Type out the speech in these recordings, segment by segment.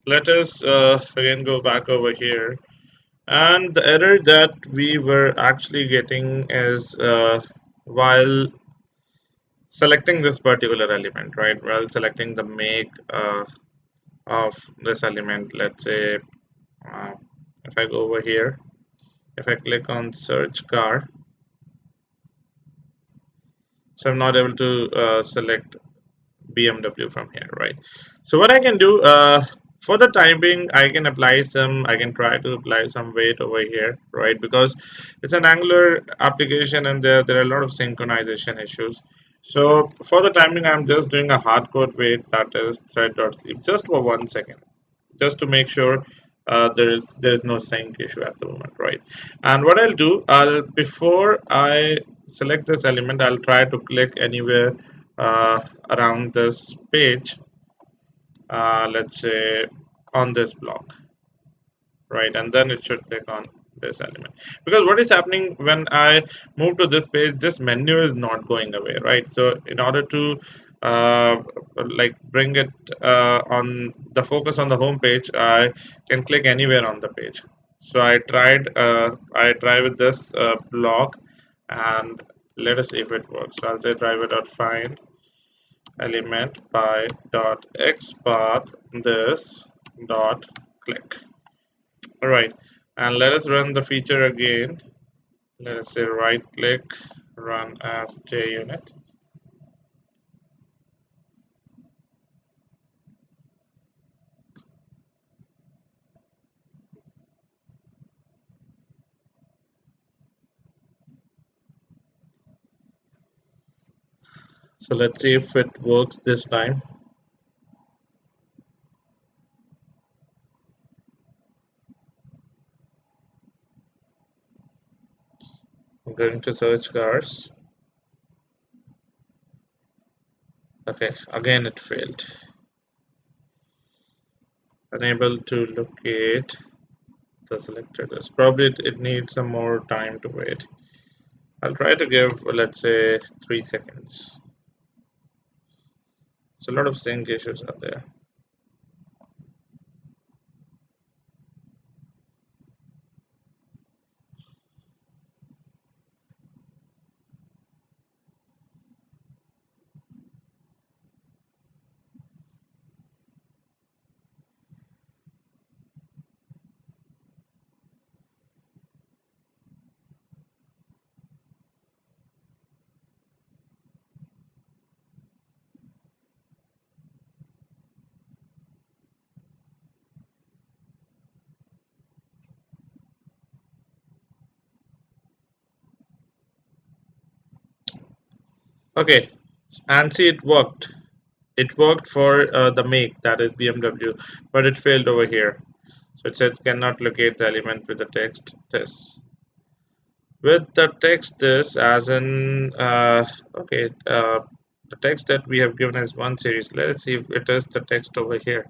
Let us again go back over here. And the error that we were actually getting is while selecting this particular element, right? While selecting the make of this element, let's say uh, if I go over here, if I click on search car, so I'm not able to select BMW from here, right? So what I can do for the time being, I can try to apply some weight over here, right? Because it's an Angular application and there are a lot of synchronization issues. So for the time being, I'm just doing a hardcode weight, that is thread.sleep, just for 1 second, just to make sure there is no sync issue at the moment, right? And what I'll do, I'll before I select this element, I'll try to click anywhere around this page, let's say on this block, right? And then it should click on this element, because what is happening when I move to this page, this menu is not going away, right? So in order to like bring it on the focus on the home page, I can click anywhere on the page. So I try with this block, and let us see if it works. So I'll say driver.find element by dot xpath this dot click. All right, and let us run the feature again. Let us say right click, run as JUnit. So let's see if it works this time. I'm going to search cars. Okay, again it failed. Unable to locate the selected list. Probably it needs some more time to wait. I'll try to give, let's say, 3 seconds. So a lot of sync issues are there. Okay, and see, it worked. It worked for the make, that is BMW, but it failed over here. So it says cannot locate the element with the text this. With the text this, as in, okay, the text that we have given as one series. Let us see if it is the text over here.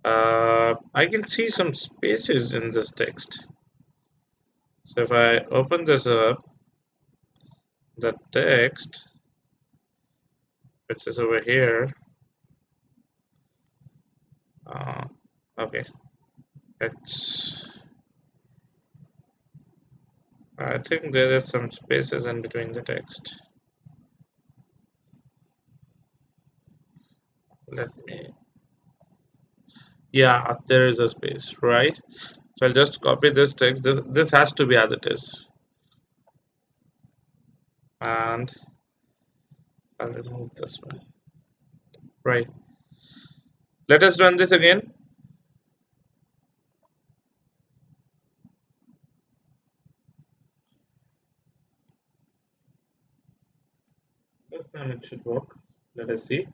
I can see some spaces in this text. So if I open this up, the text, which is over here, uh, okay, it's, I think there are some spaces in between the text. Let me, yeah, there is a space, right? So I'll just copy this text. This has to be as it is, and I'll remove this one. Right. Let us run this again. This time it should work. Let us see.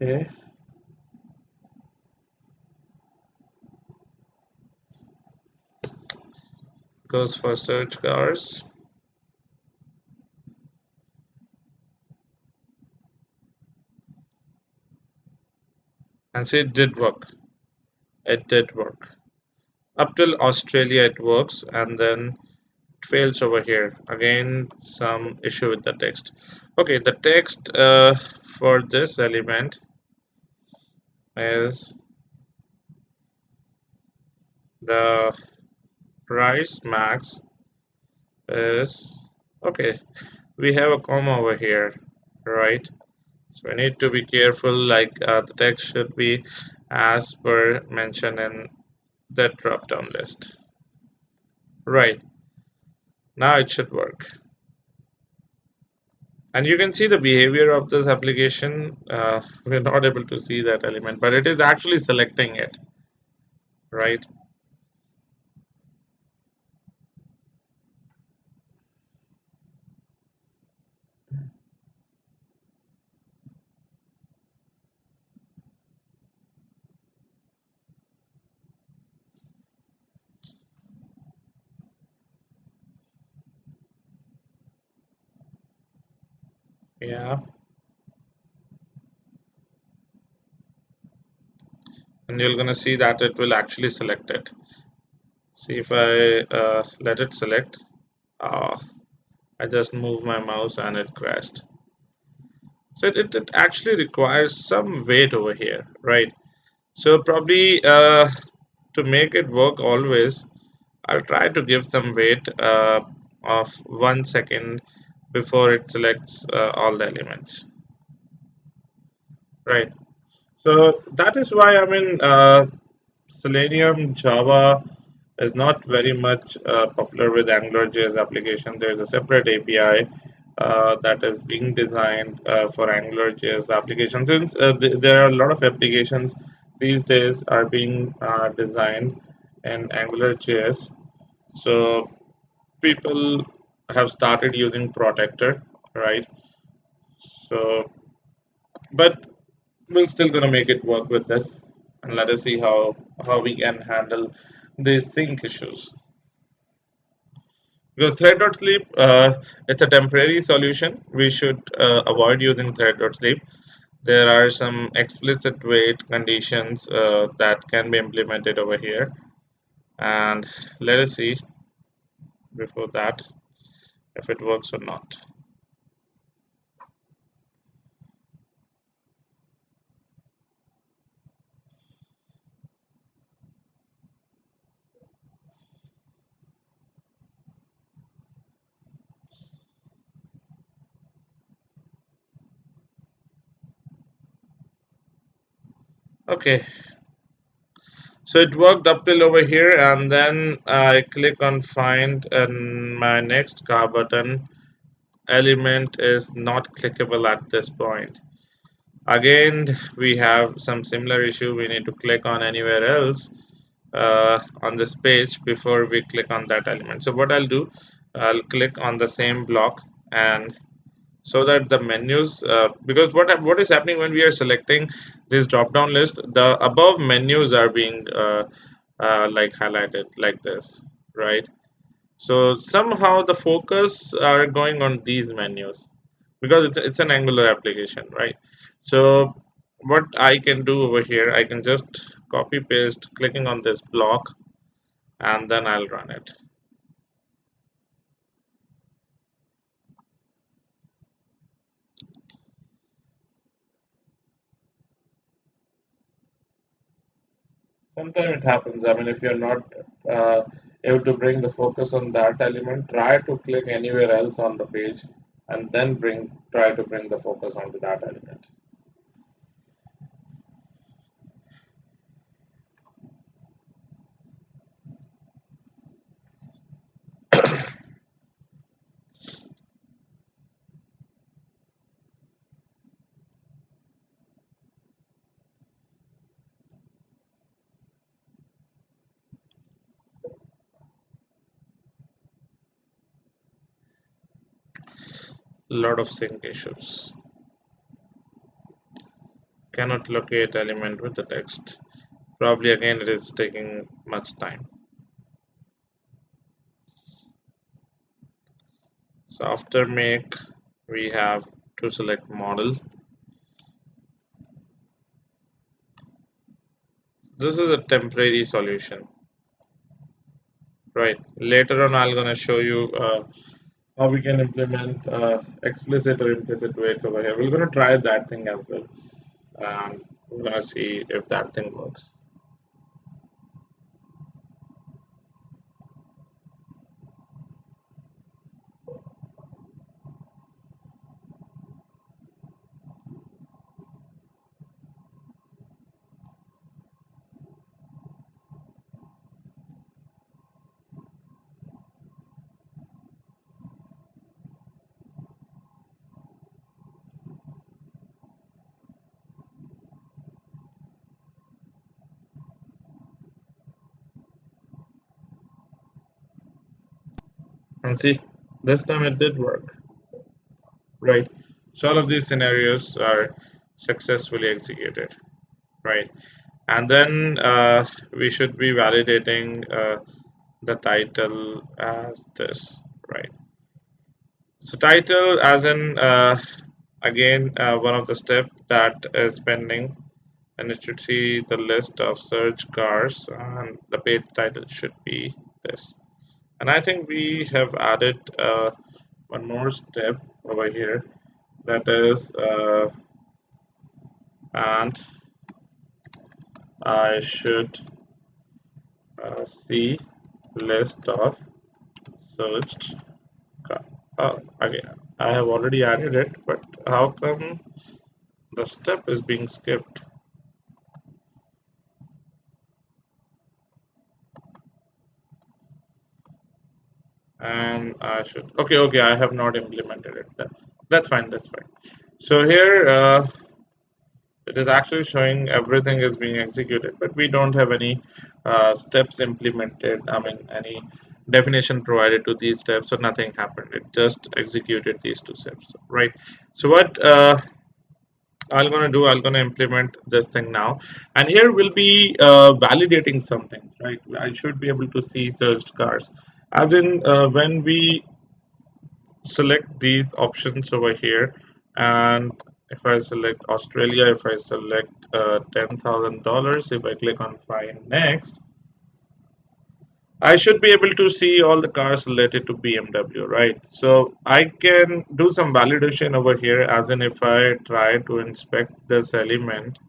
Okay. Goes for search cars. And see, it did work. it did work. Up till Australia it works, and then it fails over here. Again, some issue with the text. Okay, the text for this element is the price max is okay. We have a comma over here, right? So we need to be careful, like the text should be as per mentioned in that drop down list. Right, now it should work. And you can see the behavior of this application. We're not able to see that element, but it is actually selecting it, right? Yeah, and you're gonna see that it will actually select it. See if I let it select. Ah, I just moved my mouse and it crashed. So it actually requires some weight over here, right? So probably to make it work always, I'll try to give some weight of 1 second before it selects all the elements, right? So that is why I mean Selenium Java is not very much popular with AngularJS application. There's a separate API that is being designed for AngularJS applications. Since there are a lot of applications these days are being designed in AngularJS, so people have started using Protector, right? So, but we're still gonna make it work with this, and let us see how we can handle these sync issues. Because thread.sleep, it's a temporary solution. We should avoid using thread.sleep. There are some explicit wait conditions that can be implemented over here. And let us see before that if it works or not. Okay, so it worked up till over here, and then I click on find, and my next car button element is not clickable at this point. Again, we have some similar issue. We need to click on anywhere else on this page before we click on that element. So what I'll do, I'll click on the same block, and so that the menus, because what is happening when we are selecting this drop down list, the above menus are being like highlighted like this, right? So somehow the focus are going on these menus because it's an Angular application, right? So what I can do over here, I can just copy paste clicking on this block, and then I'll run it. Sometimes it happens. I mean, if you're not able to bring the focus on that element, try to click anywhere else on the page, and then try to bring the focus onto that element. Lot of sync issues. Cannot locate element with the text. Probably again it is taking much time. So after make, we have to select model. this is a temporary solution, right? Later on, I'm gonna show you how we can implement explicit or implicit weights over here. We're gonna try that thing as well, and we're gonna see if that thing works. And see, this time it did work, right? So all of these scenarios are successfully executed, right? And then we should be validating the title as this, right? So title as in again one of the step that is pending, and it should see the list of search cars, and the page title should be this. And I think we have added one more step over here, that is and I should see list of searched car. Oh, okay, I have already added it, but how come the step is being skipped? And I should, okay, I have not implemented it. That's fine, that's fine. So here it is actually showing everything is being executed, but we don't have any steps implemented. I mean, any definition provided to these steps, so nothing happened. It just executed these two steps, right? So what I'm gonna do, I'm gonna implement this thing now, and here we'll be validating something, right? I should be able to see searched cars, as in when we select these options over here, and if I select Australia, if I select $10,000, if I click on find next, I should be able to see all the cars related to BMW, right? So I can do some validation over here, as in if I try to inspect this element,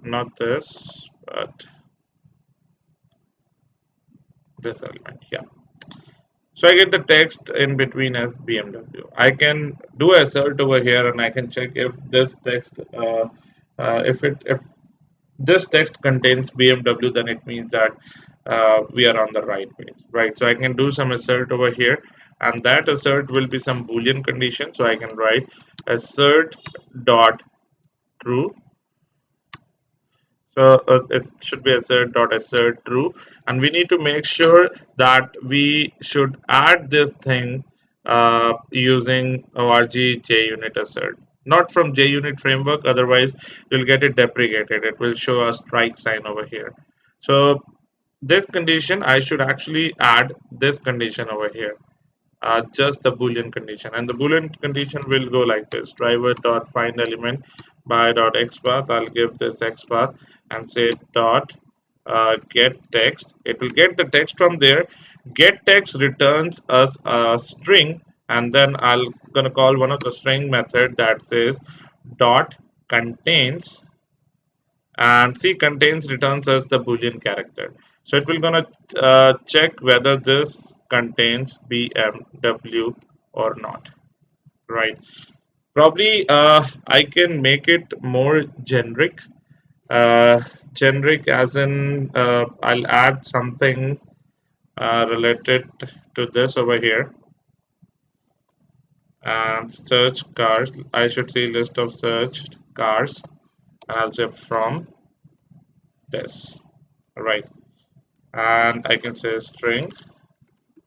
not this, but this element, yeah. So I get the text in between as BMW. I can do a assert over here, and I can check if this text, if this text contains BMW, then it means that we are on the right page, right? So I can do some assert over here, and that assert will be some Boolean condition. So I can write assert dot true. So it should be assert true, and we need to make sure that we should add this thing using org JUnit assert, not from JUnit framework. Otherwise, you'll get it deprecated. It will show a strike sign over here. So this condition, I should actually add this condition over here, just the boolean condition, and the boolean condition will go like this: driver dot find element by dot xpath. I'll give this xpath and say dot get text. It will get the text from there. Get text returns us a string, and then I'll gonna call one of the string method that says dot contains, and C contains returns as the boolean character. So it will gonna check whether this contains BMW or not, right? Probably I can make it more generic. Uh, Generic as in I'll add something related to this over here, and search cars. I should see list of searched cars, and I'll say from this, right? And I can say string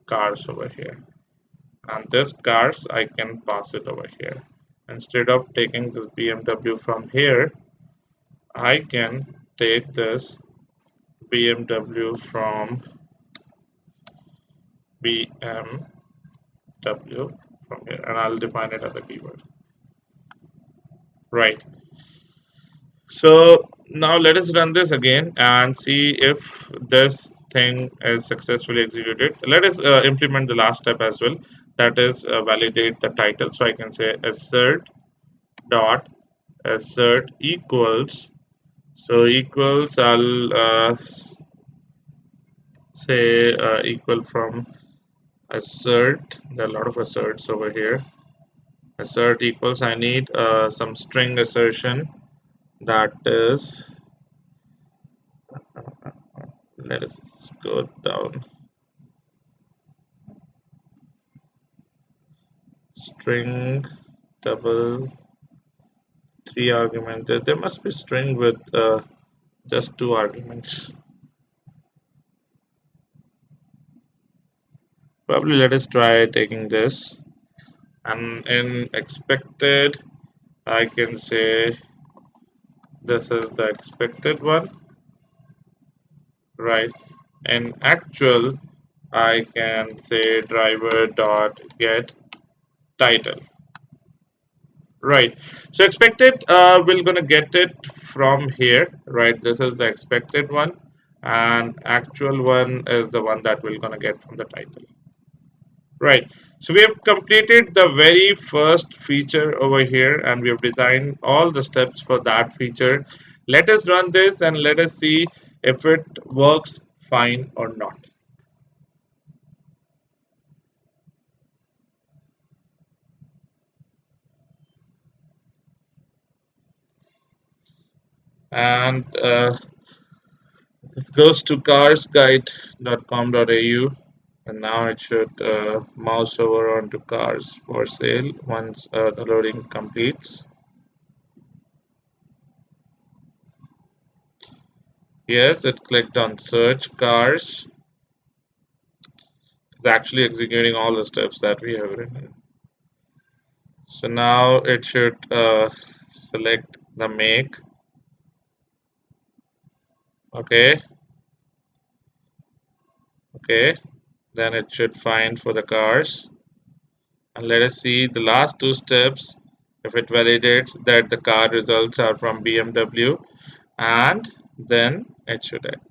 cars over here, and this cars I can pass it over here. Instead of taking this BMW from here, I can take this BMW from BMW from here, and I'll define it as a keyword, right? So Now let us run this again and see if this thing is successfully executed. Let us implement the last step as well. That is validate the title. So I can say assert dot assert equals. So equals I'll say equal from assert. There are a lot of asserts over here. Assert equals I need some string assertion that is, let us go down, string double three argument. There must be string with just two arguments. Probably let us try taking this, and in expected I can say this is the expected one, right? In actual I can say driver dot get title. Right. So expected, we're gonna get it from here, right? This is the expected one, and actual one is the one that we're gonna get from the title. Right. So we have completed the very first feature over here, and we have designed all the steps for that feature. Let us run this and let us see if it works fine or not. And this goes to carsguide.com.au, and now it should mouse over onto cars for sale once the loading completes. Yes, it clicked on search cars. It's actually executing all the steps that we have written. So now it should select the make. Okay, okay. Then it should find for the cars. And let us see the last two steps. If it validates that the car results are from BMW, and then it should act.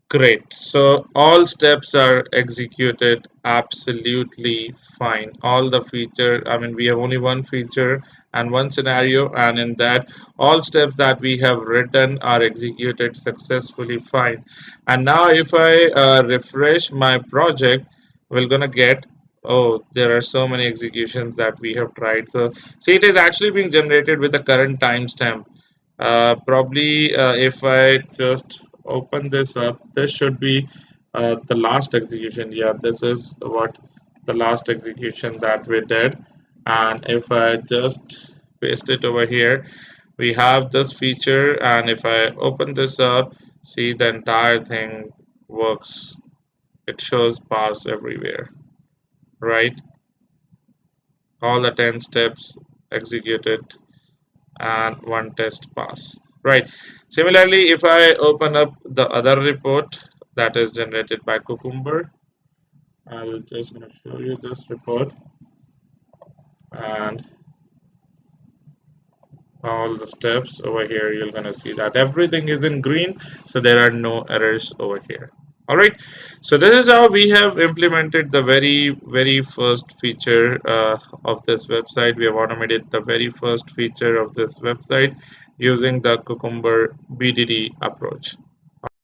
Great. So all steps are executed absolutely fine. All the feature, I mean, we have only one feature and one scenario, and in that, all steps that we have written are executed successfully fine. And now, if I refresh my project, we're gonna get, oh, there are so many executions that we have tried. So, see, it is actually being generated with the current timestamp. Probably if I just open this up, this should be the last execution. Yeah, this is what the last execution that we did. And if I just paste it over here, we have this feature. And if I open this up, see the entire thing works. It shows pass everywhere, right? All the 10 steps executed and one test pass, right? Similarly, if I open up the other report that is generated by Cucumber, I will just going to show you this report, and all the steps over here, you're going to see that everything is in green, so there are no errors over here. All right, so this is how we have implemented the very first feature of this website. We have automated the very first feature of this website using the Cucumber BDD approach.